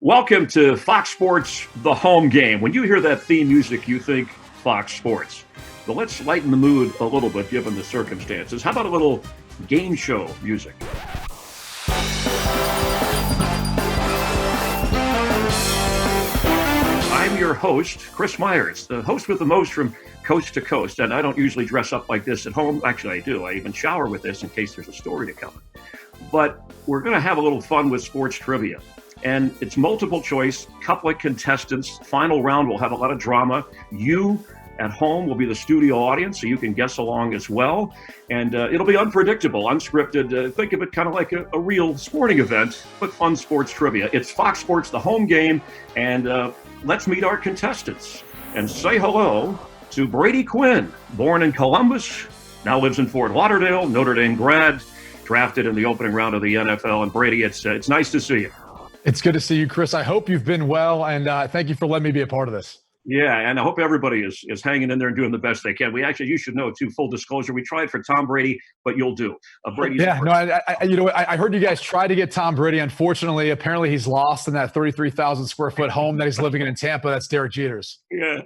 Welcome to Fox Sports, the home game. When you hear that theme music, you think Fox Sports. But let's lighten the mood a little bit given the circumstances. How about a little game show music? I'm your host, Chris Myers, the host with the most from coast to coast. And I don't usually dress up like this at home. Actually, I do. I even shower with this in case there's a story to cover. But we're going to have a little fun with sports trivia. And it's multiple choice, couple of contestants. Final round will have a lot of drama. You at home will be the studio audience, so you can guess along as well. And it'll be unpredictable, unscripted. Think of it kind of like a real sporting event, but fun sports trivia. It's Fox Sports, the home game. And let's meet our contestants and say hello to Brady Quinn, born in Columbus, now lives in Fort Lauderdale, Notre Dame grad, drafted in the opening round of the NFL. And Brady, it's nice to see you. It's good to see you, Chris. I hope you've been well, and thank you for letting me be a part of this. Yeah, and I hope everybody is hanging in there and doing the best they can. You should know, too, full disclosure, we tried for Tom Brady, but you'll do. Brady's I heard you guys tried to get Tom Brady. Unfortunately, apparently he's lost in that 33,000 square foot home that he's living in Tampa. That's Derek Jeter's. Yeah,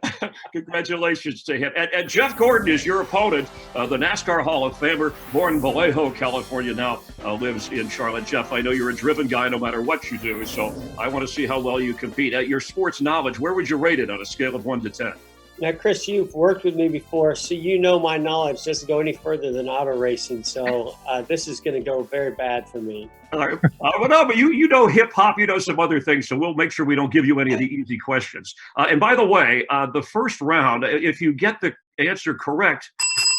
congratulations to him. And Jeff Gordon is your opponent, the NASCAR Hall of Famer, born in Vallejo, California, now lives in Charlotte. Jeff, I know you're a driven guy no matter what you do, so I want to see how well you compete. Your sports knowledge, where would you rate it on a scale of 1 to 10? Now, Chris, you've worked with me before, so you know my knowledge doesn't go any further than auto racing. So this is going to go very bad for me. All right. Well, no, but you know hip hop, you know some other things, so we'll make sure we don't give you any of the easy questions. And by the way, the first round, if you get the answer correct,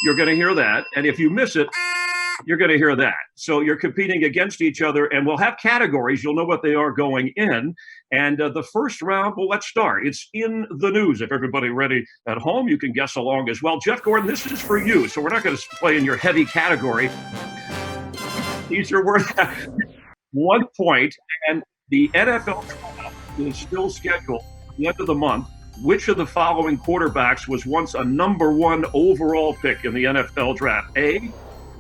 you're going to hear that, and if you miss it, you're going to hear that. So you're competing against each other, and we'll have categories. You'll know what they are going in. And the first round, well, let's start. It's in the news. If everybody ready at home, you can guess along as well. Jeff Gordon, this is for you. So we're not going to play in your heavy category. These are worth 1 point, and the NFL draft is still scheduled at the end of the month. Which of the following quarterbacks was once a number 1 overall pick in the NFL draft? A,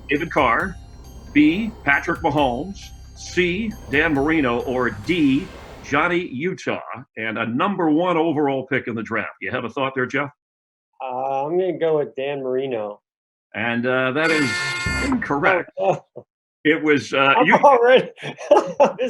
David Carr, B, Patrick Mahomes, C, Dan Marino, or D, Johnny Utah, and a number 1 overall pick in the draft. You have a thought there, Jeff? I'm going to go with Dan Marino. And that is incorrect. It was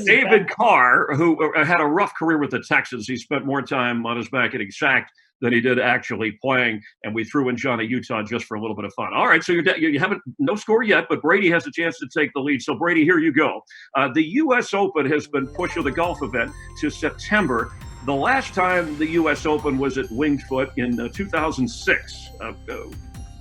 David Carr, who had a rough career with the Texans. He spent more time on his back getting sacked than he did actually playing, and we threw in Johnny Utah just for a little bit of fun. All right, so you haven't no score yet, but Brady has a chance to take the lead. So Brady, here you go. The U.S. Open has been pushed with the golf event to September. The last time the U.S. Open was at Winged Foot in 2006.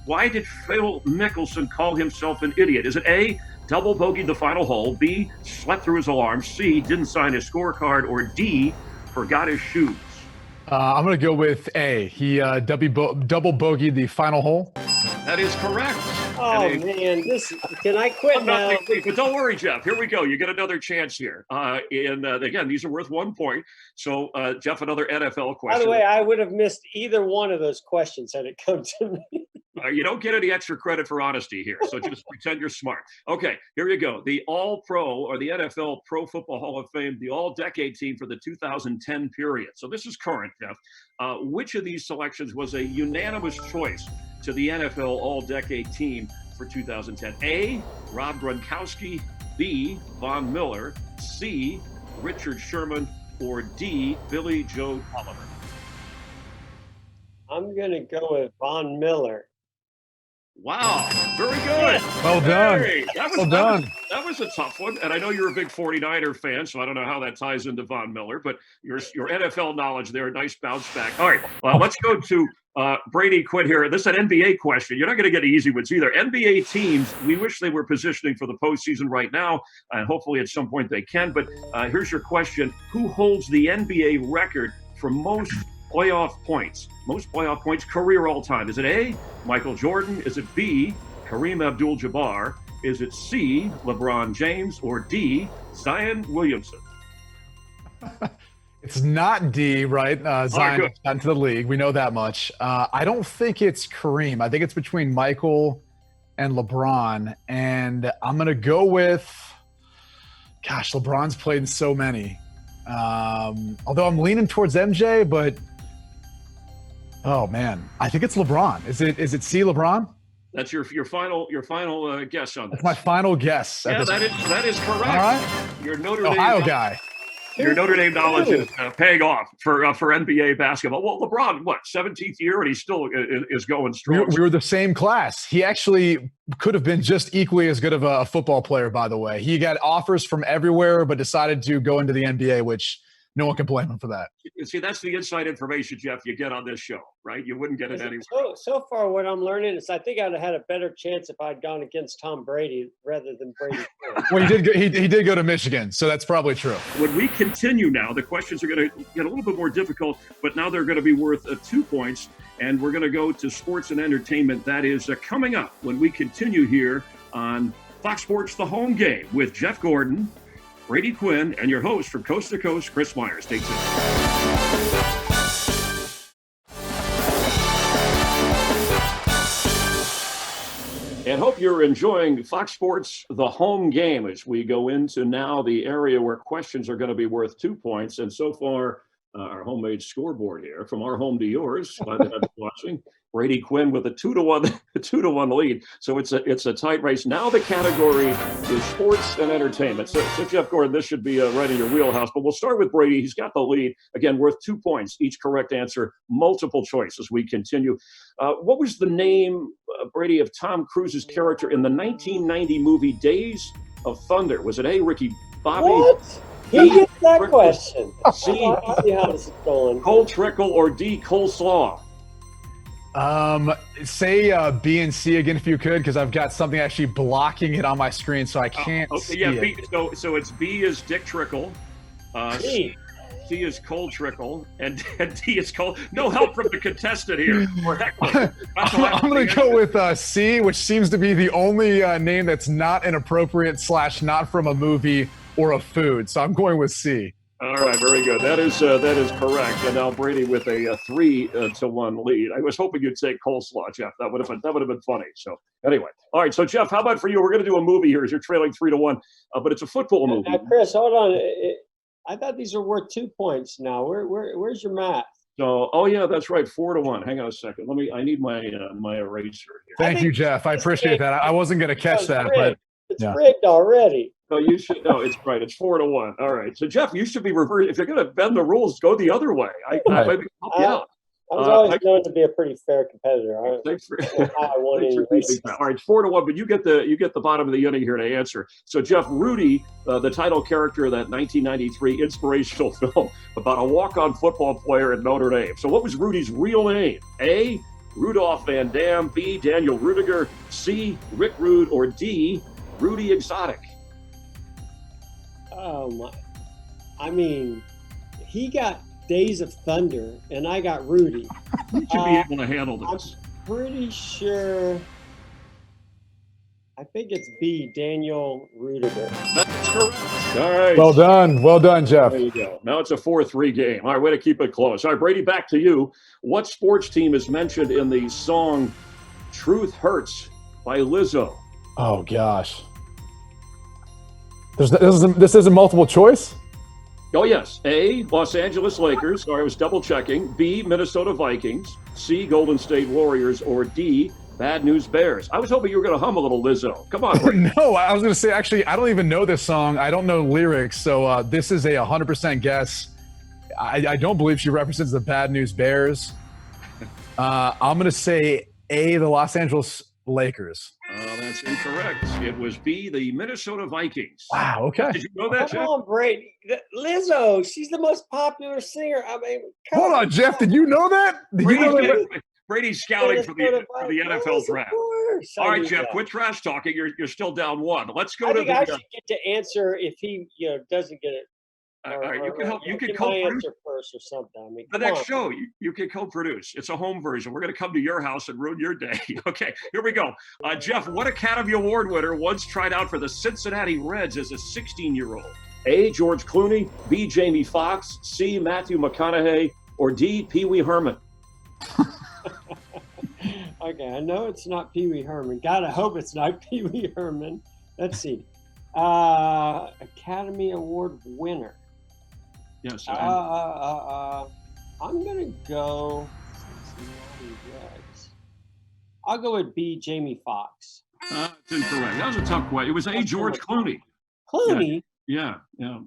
Why did Phil Mickelson call himself an idiot? Is it A, double bogeyed the final hole, B, slept through his alarm, C, didn't sign his scorecard, or D, forgot his shoes? I'm going to go with A. He double bogeyed the final hole. That is correct. Oh, man. Can I quit now? But don't worry, Jeff. Here we go. You get another chance here. Again, these are worth 1 point. So, Jeff, another NFL question. By the way, I would have missed either one of those questions had it come to me. You don't get any extra credit for honesty here, so just pretend you're smart. Okay, here you go. The All-Pro, or the NFL Pro Football Hall of Fame, the All-Decade team for the 2010 period. So this is current, Jeff. Which of these selections was a unanimous choice to the NFL All-Decade team for 2010? A, Rob Gronkowski, B, Von Miller, C, Richard Sherman, or D, Billy Joe Tolliver? I'm going to go with Von Miller. Wow, very good. Well done. That was a tough one. And I know you're a big 49er fan, so I don't know how that ties into Von Miller, but your NFL knowledge there, nice bounce back. All right, let's go to Brady Quinn here. This is an NBA question. You're not going to get easy ones either. NBA teams, we wish they were positioning for the postseason right now, and hopefully at some point they can. But here's your question. Who holds the NBA record for most playoff points career all time? Is it A, Michael Jordan? Is it B, Kareem Abdul-Jabbar? Is it C, LeBron James? Or D, Zion Williamson? It's not D, right? Zion got into the league. We know that much. I don't think it's Kareem. I think it's between Michael and LeBron. And I'm going to go with, LeBron's played in so many. Although I'm leaning towards MJ, but oh man, I think it's LeBron. Is it C, LeBron? That's your final guess on this. That's my final guess. Yeah, that is correct. All right. Your Notre Ohio Dame guy. Your Notre Dame knowledge is paying off for NBA basketball. Well, LeBron, 17th year, and he still is going strong. We were the same class. He actually could have been just equally as good of a football player, by the way. He got offers from everywhere, but decided to go into the NBA, which no one can blame him for that. See, that's the inside information, Jeff, you get on this show, right? You wouldn't get it anywhere. So far, what I'm learning is I think I'd have had a better chance if I'd gone against Tom Brady rather than Brady. Well, he did go to Michigan, so that's probably true. When we continue now, the questions are going to get a little bit more difficult, but now they're going to be worth 2 points, and we're going to go to sports and entertainment. That is coming up when we continue here on Fox Sports The Home Game with Jeff Gordon, Brady Quinn, and your host from Coast to Coast, Chris Myers. Stay tuned. And hope you're enjoying Fox Sports The Home Game as we go into now the area where questions are going to be worth 2 points. And so far, our homemade scoreboard here, from our home to yours, by the head watching, Brady Quinn with a 2-1 lead. So it's a tight race. Now the category is sports and entertainment. So Jeff Gordon, this should be right in your wheelhouse. But we'll start with Brady. He's got the lead. Again, worth 2 points. Each correct answer, multiple choice as we continue. What was the name, Brady, of Tom Cruise's character in the 1990 movie Days of Thunder? Was it A, Ricky Bobby? What? He gets that question. C, see how this is going. Cold Trickle, or D, Coleslaw? Say B and C again if you could, because I've got something actually blocking it on my screen, so I can't see it. B, so it's B is Dick Trickle, C is Cold Trickle, and D is Cold. No help from the contestant here. I'm going to go with C, which seems to be the only name that's not inappropriate / not from a movie or a food. So I'm going with C. All right, very good. That is correct. And now Brady with a 3-1 lead. I was hoping you'd say coleslaw, Jeff. That would have been funny. So anyway, all right. So Jeff, how about for you? We're going to do a movie here as you're trailing 3-1, but it's a football movie. Chris, hold on. I thought these are worth 2 points. Now, where's your math? So, oh yeah, that's right, 4-1. Hang on a second. I need my my eraser here. Thank you, Jeff. I appreciate that. I wasn't going to catch that, but it's rigged already. No, you should. No, it's right. It's 4-1. All right. So Jeff, you should be reversed. If you're going to bend the rules, go the other way. I maybe help you out. I was always known to be a pretty fair competitor. Thanks for all right, 4-1, but you get the bottom of the inning here to answer. So Jeff, Rudy, the title character of that 1993 inspirational film about a walk-on football player at Notre Dame. So what was Rudy's real name? A, Rudolph Van Dam, B, Daniel Rudiger, C, Rick Rude, or D, Rudy Exotic? Oh my! I mean, he got Days of Thunder, and I got Rudy. You should be able to handle this. I'm pretty sure. I think it's B, Daniel Rudiger. That's correct. All right. Well done, Jeff. There you go. Now it's a 4-3 game. All right, way to keep it close. All right, Brady, back to you. What sports team is mentioned in the song "Truth Hurts" by Lizzo? Oh gosh. This isn't multiple choice? Oh, yes. A, Los Angeles Lakers. Sorry, I was double checking. B, Minnesota Vikings. C, Golden State Warriors. Or D, Bad News Bears. I was hoping you were going to hum a little Lizzo. Come on. No, I was going to say, actually, I don't even know this song. I don't know lyrics. So this is a 100% guess. I don't believe she represents the Bad News Bears. I'm going to say A, the Los Angeles Lakers. That's incorrect. It was B, the Minnesota Vikings. Wow, okay. Did you know that, Jeff? Come on, Brady. Lizzo, she's the most popular singer. I mean, hold on, Jeff. Did you know that? Brady's scouting for the NFL draft. All right, Jeff, quit trash talking. You're still down 1. Let's go to the. I should get to answer if he doesn't get it. All right, you can help. You can co-produce first or something. I mean, the next show you can co-produce. It's a home version. We're going to come to your house and ruin your day. Okay, here we go. Jeff, what Academy Award winner once tried out for the Cincinnati Reds as a 16-year-old? A, George Clooney. B, Jamie Foxx. C, Matthew McConaughey. Or D, Pee Wee Herman. Okay, I know it's not Pee Wee Herman. God, I hope it's not Pee Wee Herman. Let's see. Academy Award winner. Yes. I'm gonna go Cincinnati Reds. I'll go with B. Jamie Foxx. It's incorrect. That was a tough question. It was A. George Clooney. Clooney. Yeah.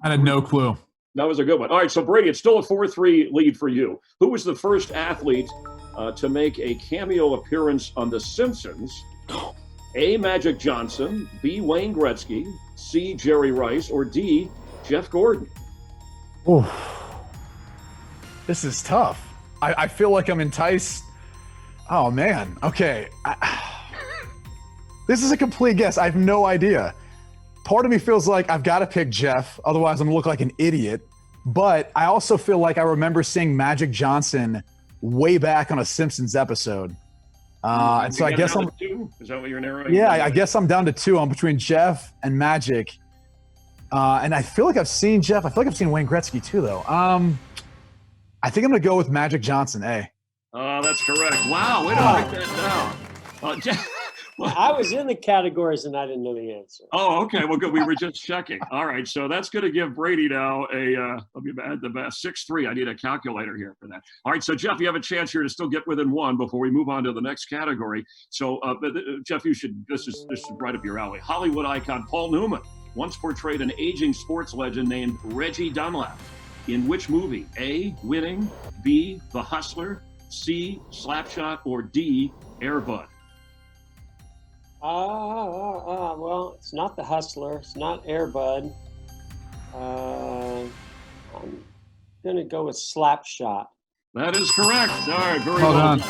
I had no clue. That was a good one. All right, so Brady, it's still a 4-3 lead for you. Who was the first athlete to make a cameo appearance on The Simpsons? A. Magic Johnson, B. Wayne Gretzky, C. Jerry Rice, or D. Jeff Gordon? Ooh. This is tough. I feel like I'm enticed. Oh, man. Okay. This is a complete guess. I have no idea. Part of me feels like I've got to pick Jeff, otherwise I'm going to look like an idiot. But I also feel like I remember seeing Magic Johnson way back on a Simpsons episode. And so I guess I'm. Two? Is that what you're narrowing? Yeah, I guess I'm down to two. I'm between Jeff and Magic. And I feel like I've seen Jeff. I feel like I've seen Wayne Gretzky too, though. I think I'm going to go with Magic Johnson. A. Oh, that's correct. Wow, way to break that down. Jeff. I was in the categories and I didn't know the answer. Oh, okay. Well, good. We were just checking. All right. So that's going to give Brady now let me add the best 6-3. I need a calculator here for that. All right. So, Jeff, you have a chance here to still get within one before we move on to the next category. So, Jeff, this is right up your alley. Hollywood icon Paul Newman once portrayed an aging sports legend named Reggie Dunlap. In which movie? A, Winning, B, The Hustler, C, Slapshot, or D, Air Bud? Well, it's not The Hustler. It's not Air Bud. I'm going to go with Slapshot. That is correct. All right, very Well well done.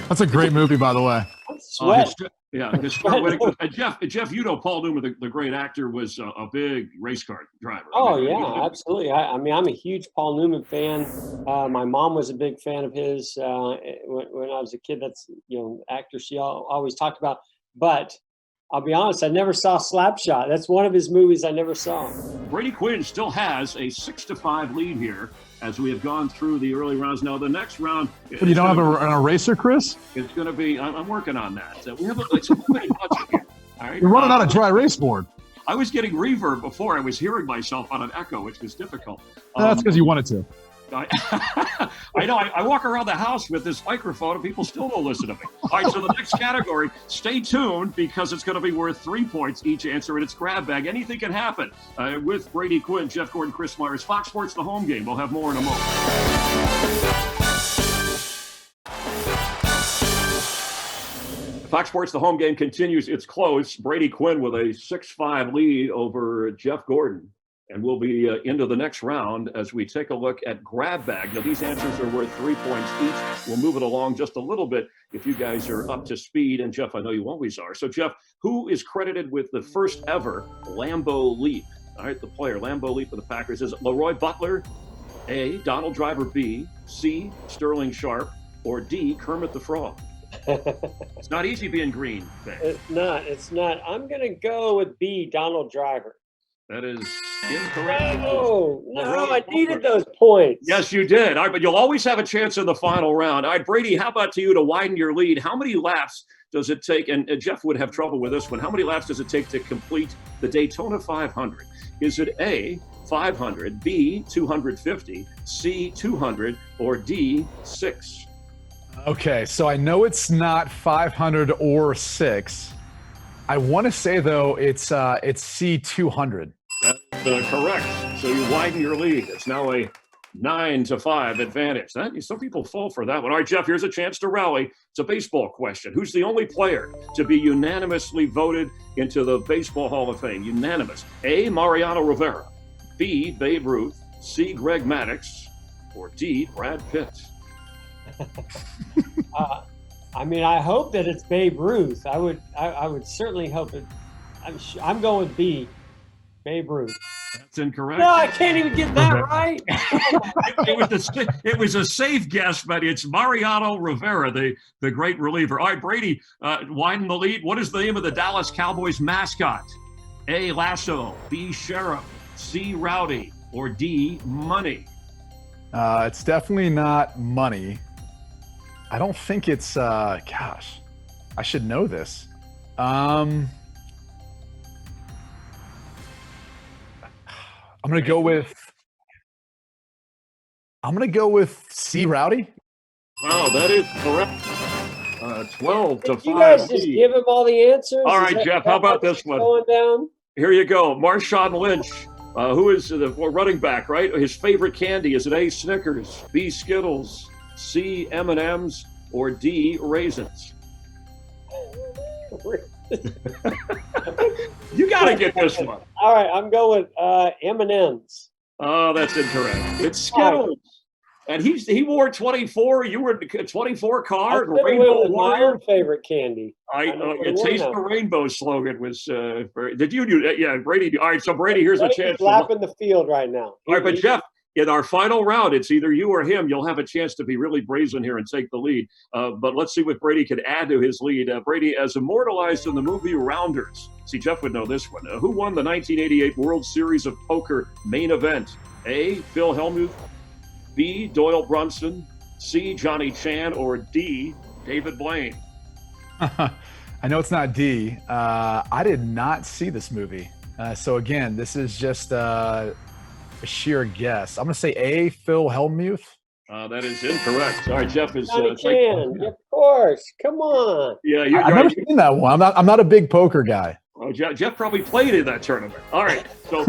That's a great movie, by the way. Sweat. Jeff, you know Paul Newman, the great actor, was a big race car driver. Oh, yeah, absolutely. I mean, I'm a huge Paul Newman fan. My mom was a big fan of his when I was a kid. That's, actor she always talked about. But I'll be honest, I never saw Slapshot. That's one of his movies I never saw. Brady Quinn still has a 6-5 lead here as we have gone through the early rounds. Now, the next round. But you don't have an eraser, Chris? It's going to be, I'm working on that. We have it's a limited budget here. All right. You're running out of dry erase board. I was getting reverb before. I was hearing myself on an echo, which was difficult. That's because you wanted to. I know. I walk around the house with this microphone and people still don't listen to me. All right, so the next category, stay tuned because it's going to be worth 3 points each answer, and it's grab bag. Anything can happen with Brady Quinn, Jeff Gordon, Chris Myers. Fox Sports, the home game. We'll have more in a moment. Fox Sports, the home game continues. It's close. Brady Quinn with a 6-5 lead over Jeff Gordon. And we'll be into the next round as we take a look at grab bag. Now, these answers are worth 3 points each. We'll move it along just a little bit if you guys are up to speed. And, Jeff, I know you always are. So, Jeff, who is credited with the first ever Lambeau leap? All right, the player, Lambeau leap for the Packers. Is it Leroy Butler, A, Donald Driver, B, C, Sterling Sharp, or D, Kermit the Frog? It's not easy being green. It's not. I'm going to go with B, Donald Driver. That is incorrect. No, I needed those points. Yes, you did. All right, but you'll always have a chance in the final round. All right, Brady, how about to you to widen your lead? How many laps does it take? And Jeff would have trouble with this one. How many laps does it take to complete the Daytona 500? Is it A, 500, B, 250, C, 200, or D, 6? Okay, so I know it's not 500 or 6. I want to say, though, it's C, 200. That's correct. So you widen your lead. It's now a 9-5 advantage. Some people fall for that one. All right, Jeff, here's a chance to rally. It's a baseball question. Who's the only player to be unanimously voted into the Baseball Hall of Fame? Unanimous. A, Mariano Rivera. B, Babe Ruth. C, Greg Maddux. Or D, Brad Pitt. I hope that it's Babe Ruth. I would certainly hope it. I'm going with B, Babe Ruth. That's incorrect. No, I can't even get that right. it was a safe guess, but it's Mariano Rivera, the great reliever. All right, Brady, widen the lead. What is the name of the Dallas Cowboys mascot? A, Lasso, B, Sheriff, C, Rowdy, or D, Money? It's definitely not Money. I don't think it's, gosh, I should know this. I'm going to go with I'm going to go with C. Rowdy. Wow, that is correct. 12 to Did you 5. guys just lead. give him all the answers? All Is right, that- Jeff, is that how about what's this one? Going down? Here you go. Marshawn Lynch, who is the running back, right? His favorite candy, is it A, Snickers, B, Skittles, C, M&Ms, or D, raisins? You got to get this one. All right, I'm going M&M's. Oh, that's incorrect. It's Skittles. And he wore 24. You were 24 I card. could've went Rainbow with my Warrior. own favorite candy. Taste the rainbow slogan was. Did you do that? Yeah, Brady. All right, so Brady, here's a Brady's chance. lapping the field right now. All right, but Jeff, in our final round, it's either you or him. You'll have a chance to be really brazen here and take the lead. But let's see what Brady can add to his lead. Brady, as immortalized in the movie Rounders. See, Jeff would know this one. Who won the 1988 World Series of Poker main event? A, Phil Hellmuth, B, Doyle Brunson, C, Johnny Chan, or D, David Blaine? I know it's not D. I did not see this movie. So again, this is just a sheer guess. I'm going to say A, Phil Hellmuth. That is incorrect. All right, Jeff is. Johnny Chan, of course. Come on. Yeah, I've never seen that one. I'm not a big poker guy. Oh, Jeff probably played in that tournament. All right, so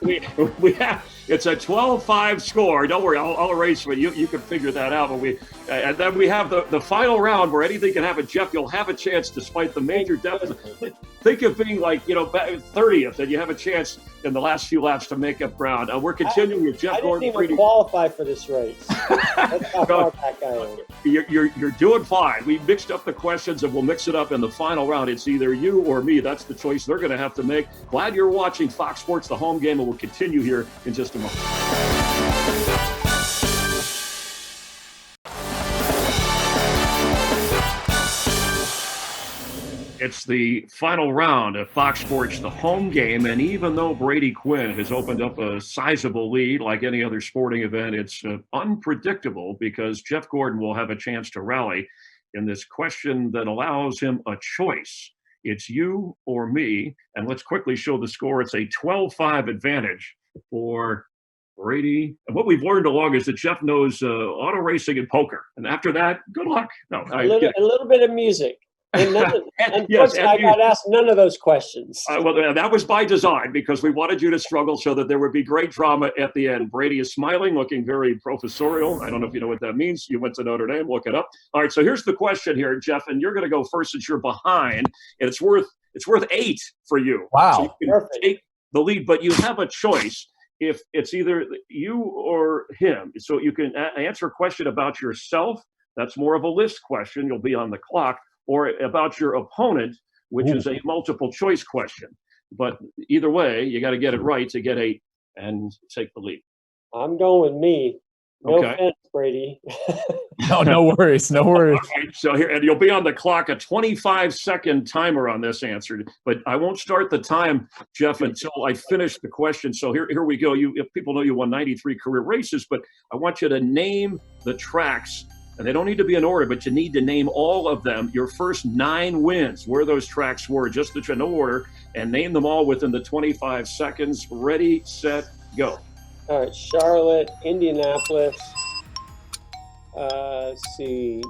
we have it's a 12-5 score. Don't worry, I'll erase it. You can figure that out. But and then we have the final round where anything can happen. Jeff, you'll have a chance despite the major deficit. Think of being like 30th, and you have a chance in the last few laps to make up ground. We're continuing with Jeff Gordon. I didn't even qualify for this race. That's how far back I am. You're doing fine. We mixed up the questions, and we'll mix it up in the final round. It's either you or me. That's the choice they're going to have to make. Glad you're watching Fox Sports, the home game, and we'll continue here in just a moment. It's the final round of Fox Sports, the home game, and even though Brady Quinn has opened up a sizable lead like any other sporting event, it's unpredictable because Jeff Gordon will have a chance to rally in this question that allows him a choice. It's you or me, and let's quickly show the score. It's a 12-5 advantage for Brady. And what we've learned along is that Jeff knows auto racing and poker, and after that, good luck. No, a little bit of music. And yes, I got asked none of those questions. Well, that was by design because we wanted you to struggle so that there would be great drama at the end. Brady is smiling, looking very professorial. I don't know if you know what that means. You went to Notre Dame, look it up. All right, so here's the question here, Jeff, and you're going to go first since you're behind, and it's worth 8 for you. Wow, so you can take the lead, but you have a choice if it's either you or him. So you can answer a question about yourself. That's more of a list question. You'll be on the clock. Or about your opponent, which is a multiple choice question. But either way, you got to get it right to get 8 and take the lead. I'm going with me. No offense, Brady. No worries. No worries. All right, so here, and you'll be on the clock, a 25-second timer on this answer. But I won't start the time, Jeff, until I finish the question. So here we go. People know you won 93 career races, but I want you to name the tracks. And they don't need to be in order, but you need to name all of them, your first 9 wins, where those tracks were, just no order, and name them all within the 25 seconds. Ready, set, go. All right, Charlotte, Indianapolis, let's see,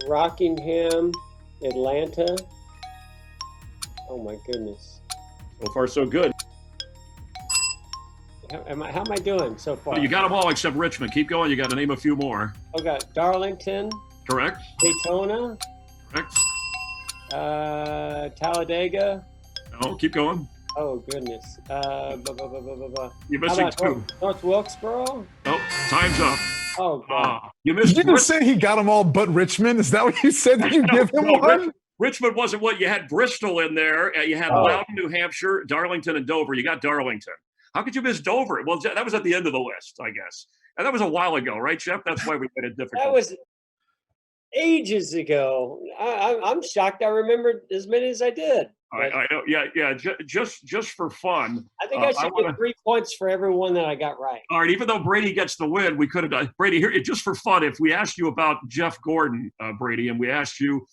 Rockingham, Atlanta. Oh my goodness. So far, so good. How am I doing so far? Well, you got them all except Richmond. Keep going. You got to name a few more. I got Darlington. Correct. Daytona. Correct. Talladega. No, keep going. Oh goodness. You're missing 2. North Wilkesboro. Nope. Time's up. Oh God. You missed. Did you just say he got them all but Richmond? Is that what you said? That you give him one? Richmond wasn't what you had. Bristol in there. You had Loudon, New Hampshire, Darlington, and Dover. You got Darlington. How could you miss Dover? Well, that was at the end of the list, I guess. And that was a while ago, right, Jeff? That's why we made it difficult. That was ages ago. I'm shocked I remembered as many as I did. I know. Yeah. Just for fun. I think I should get 3 points for every one that I got right. All right. Even though Brady gets the win, we could have done Brady here. Just for fun, if we asked you about Jeff Gordon, Brady, and we asked you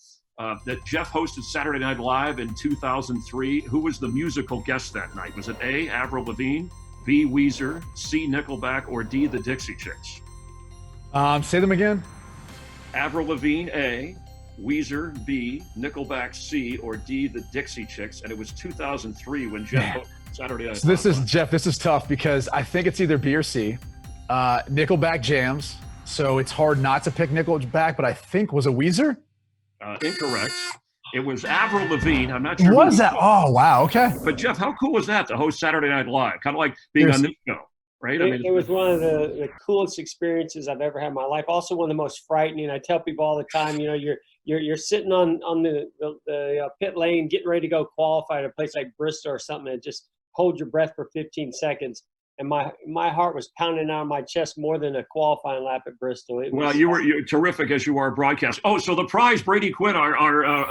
that Jeff hosted Saturday Night Live in 2003, who was the musical guest that night? Was it A, Avril Lavigne, B, Weezer, C, Nickelback, or D, the Dixie Chicks? Say them again. Avril Lavigne, A, Weezer, B, Nickelback, C, or D, the Dixie Chicks. And it was 2003 when Jeff hosted Saturday Night So this is Live. Jeff. This is tough because I think it's either B or C. Nickelback jams, so it's hard not to pick Nickelback. But I think was it Weezer? Incorrect. It was Avril Lavigne. I'm not sure. What is that? Oh wow. Okay. But Jeff, how cool was that to host Saturday Night Live? Kind of like being on this show, right? It was one of the coolest experiences I've ever had in my life. Also, one of the most frightening. I tell people all the time, you're sitting on the pit lane, getting ready to go qualify at a place like Bristol or something, and just hold your breath for 15 seconds. And my heart was pounding out of my chest more than a qualifying lap at Bristol. You're terrific as you are broadcast. Oh, so the prize, Brady Quinn, our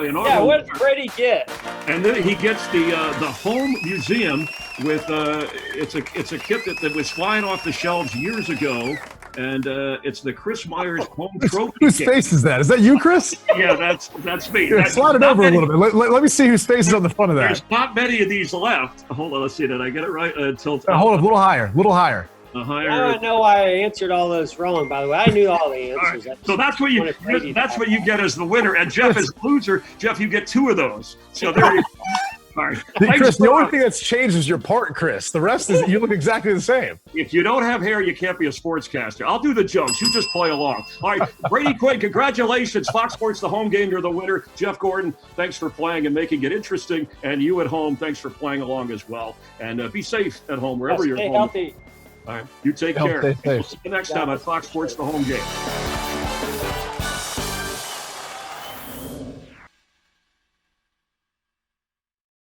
inaugural. Yeah, what did Brady get? And then he gets the home museum with it's a kit that was flying off the shelves years ago, and it's the Chris Myers home trophy. Whose kit. face is that? Is that you, Chris? Yeah, that's me. Here, slide it over a little bit. Let me see whose face is on the front of that. There's not many of these left. Hold on, let's see. Did I get it right? Tilt. Hold up, a little higher. Now I know why I answered all those wrong. By the way, I knew all the answers. Right. So that's what you get as the winner, and Jeff as the loser. Jeff, you get 2 of those. So there you go. All right. Chris, the only thing that's changed is your part, Chris. The rest is you look exactly the same. If you don't have hair, you can't be a sportscaster. I'll do the jokes. You just play along. All right, Brady Quinn, congratulations. Fox Sports, the home game. You're the winner. Jeff Gordon, thanks for playing and making it interesting. And you at home, thanks for playing along as well. And be safe at home, wherever you're Stay home. healthy. All right, you take care. We'll see you next time on Fox Sports, the home game.